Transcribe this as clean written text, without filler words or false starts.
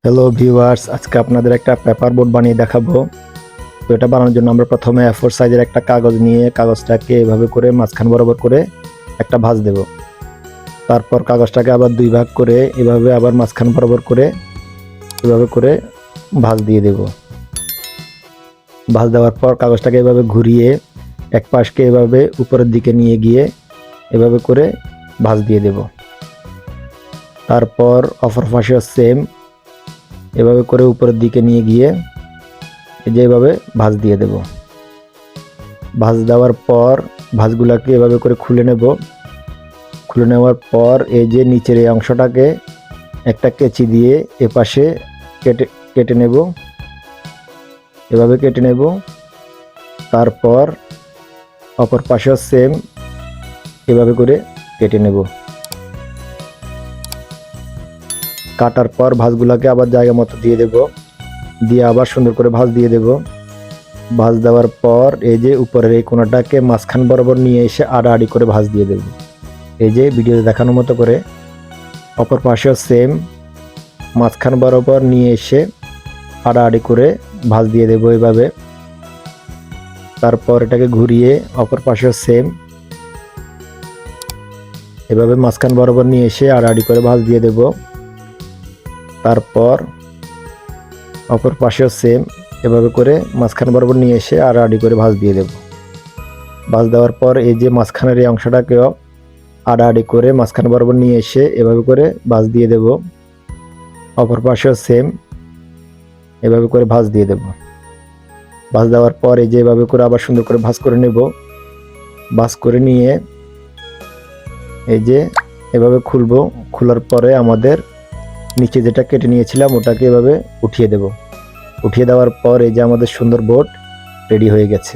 Hello viewers, আজকে আপনাদের একটা পেপার বোর্ড বানিয়ে দেখাবো। তো এটা বানানোর জন্য আমরা প্রথমে A4 সাইজের একটা কাগজ নিয়ে কাগজটাকে এভাবে করে মাঝখান বরাবর করে একটা ভাঁজ দেব। তারপর কাগজটাকে আবার দুই ভাগ করে এভাবে আবার মাঝখান বরাবর করে এভাবে করে ভাঁজ দিয়ে দেব। ভাঁজ দেওয়ার পর কাগজটাকে এভাবে ঘুরিয়ে এক পাশকে এভাবে উপরের দিকে নিয়ে গিয়ে এভাবে করে ভাঁজ দিয়ে দেব। তারপর অপর পাশেও সেম এভাবে করে উপরের দিকে নিয়ে গিয়ে এই যে এভাবে ভাঁজ দিয়ে দেব। ভাঁজ দেওয়ার পর ভাঁজগুলাকে এভাবে করে খুলে নেব। খুলে নেওয়ার পর এই যে নিচের এই অংশটাকে একটা কেচি দিয়ে এপাশে কেটে নেব, এভাবে কেটে নেব। তারপর অপর পাশেও সেম এভাবে করে কেটে নেব। কাটার পর ভাঁজগুলাকে আবার জায়গা মতো দিয়ে দেব, দিয়ে আবার সুন্দর করে ভাঁজ দিয়ে দেব। ভাঁজ দেওয়ার পর এই যে উপরের এই কোণাটাকে মাঝখান বরাবর নিয়ে এসে আড়াআড়ি করে ভাঁজ দিয়ে দেব। এই যে ভিডিওতে দেখানোর মতো করে অপর পাশেও সেম মাঝখান বরাবর নিয়ে এসে আড়াআড়ি করে ভাঁজ দিয়ে দেব এইভাবে। তারপর এটাকে ঘুরিয়ে অপর পাশেও সেম এভাবে মাঝখান বরাবর নিয়ে এসে আড়াআড়ি করে ভাঁজ দিয়ে দেব। তারপর অপর পাশেও সেম এভাবে করে মাঝখান বরাবর নিয়ে এসে আড়াআড়ি করে ভাঁজ দিয়ে দেব। ভাঁজ দেওয়ার পর এই যে মাঝখানের এই অংশটাকেও আড়াআড়ি করে মাঝখান বরাবর নিয়ে এসে এভাবে করে ভাঁজ দিয়ে দেব। অপর পাশেও সেম এভাবে করে ভাঁজ দিয়ে দেব। ভাঁজ দেওয়ার পর এই যে এভাবে করে আবার সুন্দর করে ভাঁজ করে নেব। ভাঁজ করে নিয়ে এই যে এভাবে খুলবো। খোলার পরে আমাদের নিচে যেটা কেটে নিয়েছিলাম ওটাকে এভাবে উঠিয়ে দেব। উঠিয়ে দেওয়ার পর এই যে আমাদের সুন্দর বোর্ড রেডি হয়ে গেছে।